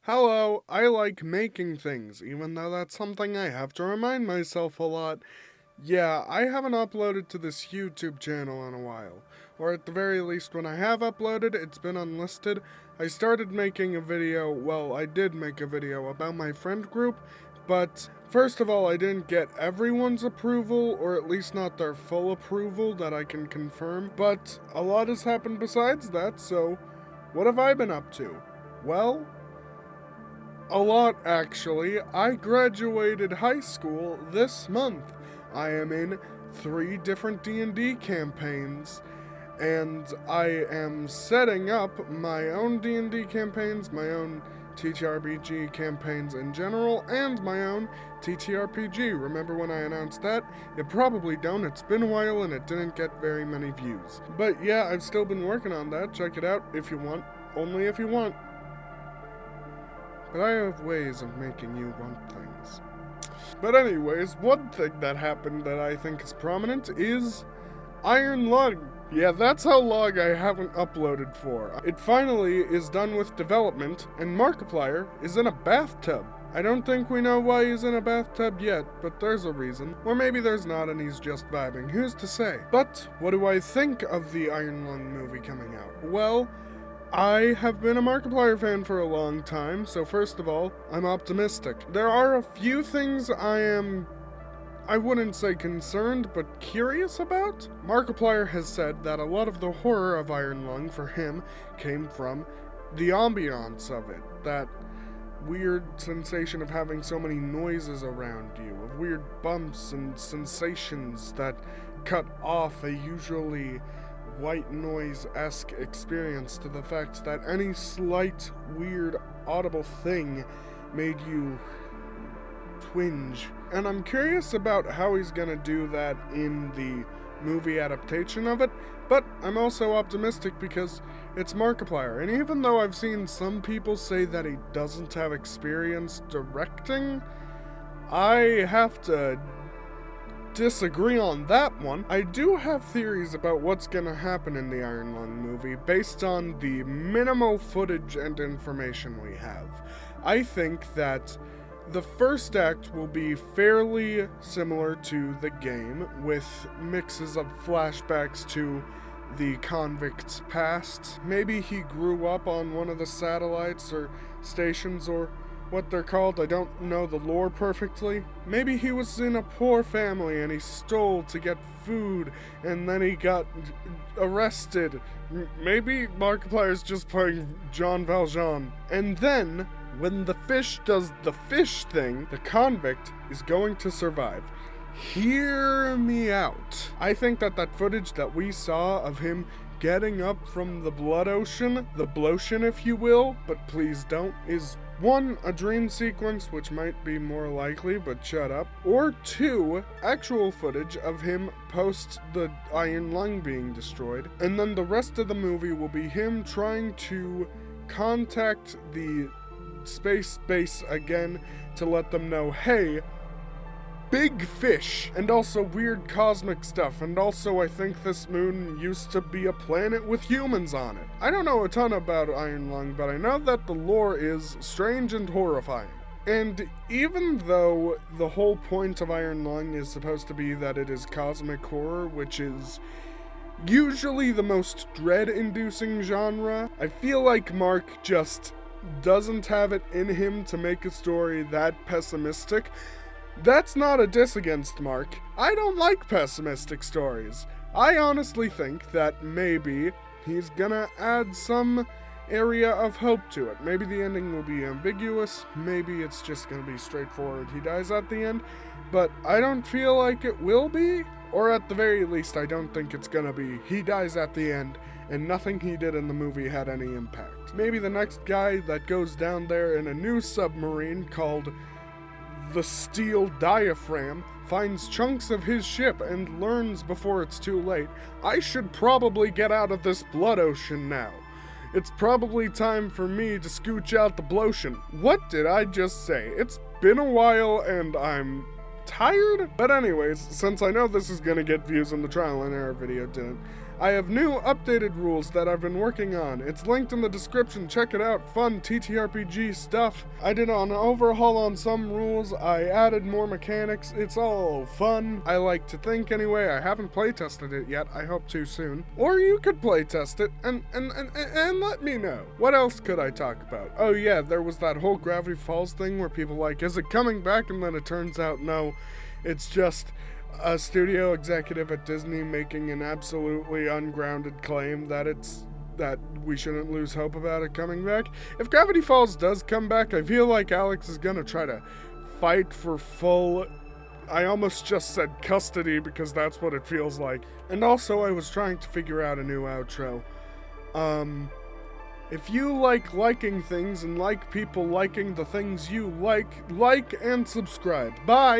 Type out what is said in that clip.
Hello, I like making things, even though that's something I have to remind myself a lot. Yeah, I haven't uploaded to this YouTube channel in a while. Or at the very least, when I have uploaded, it's been unlisted. I started making a video, I did make a video about my friend group, but first of all, I didn't get everyone's approval, or at least not their full approval that I can confirm, but a lot has happened besides that, so what have I been up to? Well, a lot, actually. I graduated high school this month. I am in 3 different D&D campaigns, and I am setting up my own D&D campaigns, my own TTRPG campaigns in general, and my own TTRPG. Remember when I announced that? You probably don't. It's been a while and it didn't get very many views. But yeah, I've still been working on that. Check it out if you want. Only if you want. But I have ways of making you want things. But anyways, one thing that happened that I think is prominent is Iron Lung. Yeah, that's how long I haven't uploaded for. It finally is done with development, and Markiplier is in a bathtub. I don't think we know why he's in a bathtub yet, but there's a reason. Or maybe there's not and he's just vibing, who's to say? But what do I think of the Iron Lung movie coming out? Well, I have been a Markiplier fan for a long time, so first of all, I'm optimistic. There are a few things I wouldn't say concerned, but curious about. Markiplier has said that a lot of the horror of Iron Lung for him came from the ambiance of it, that weird sensation of having so many noises around you, of weird bumps and sensations that cut off a usually white noise-esque experience to the fact that any slight, weird, audible thing made you twinge. And I'm curious about how he's gonna do that in the movie adaptation of it, but I'm also optimistic because it's Markiplier, and even though I've seen some people say that he doesn't have experience directing, I have to disagree on that one. I do have theories about what's gonna happen in the Iron Lung movie based on the minimal footage and information we have. I think that the first act will be fairly similar to the game, with mixes of flashbacks to the convict's past. Maybe he grew up on one of the satellites or stations or what they're called. I don't know the lore perfectly. Maybe he was in a poor family and he stole to get food and then he got arrested. Maybe Markiplier's just playing Jean Valjean. And then, when the fish does the fish thing, the convict is going to survive. Hear me out. I think that footage that we saw of him getting up from the blood ocean, the blotion if you will, but please don't, is 1, a dream sequence, which might be more likely, but shut up, or 2, actual footage of him post the Iron Lung being destroyed, and then the rest of the movie will be him trying to contact the space base again to let them know, hey, big fish, and also weird cosmic stuff, and also I think this moon used to be a planet with humans on it. I don't know a ton about Iron Lung, but I know that the lore is strange and horrifying. And even though the whole point of Iron Lung is supposed to be that it is cosmic horror, which is usually the most dread-inducing genre, I feel like Mark just doesn't have it in him to make a story that pessimistic. That's not a diss against Mark. I don't like pessimistic stories. I honestly think that maybe he's gonna add some area of hope to it. Maybe the ending will be ambiguous, maybe it's just gonna be straightforward, he dies at the end, but I don't feel like it will be, or at the very least I don't think it's gonna be he dies at the end and nothing he did in the movie had any impact. Maybe the next guy that goes down there in a new submarine called the Steel Diaphragm finds chunks of his ship and learns before it's too late, I should probably get out of this blood ocean now. It's probably time for me to scooch out the blotion. What did I just say? It's been a while and I'm tired? But anyways, since I know this is gonna get views and the trial and error video didn't, I have new updated rules that I've been working on. It's linked in the description. Check it out. Fun TTRPG stuff. I did an overhaul on some rules. I added more mechanics. It's all fun. I like to think anyway. I haven't playtested it yet. I hope to soon. Or you could playtest it and let me know. What else could I talk about? Oh yeah, there was that whole Gravity Falls thing where people like, is it coming back? And then it turns out no. It's just a studio executive at Disney making an absolutely ungrounded claim that we shouldn't lose hope about it coming back. If Gravity Falls does come back, I feel like Alex is gonna try to fight for full, I almost just said custody because that's what it feels like. And also I was trying to figure out a new outro. If you like liking things and like people liking the things you like and subscribe. Bye!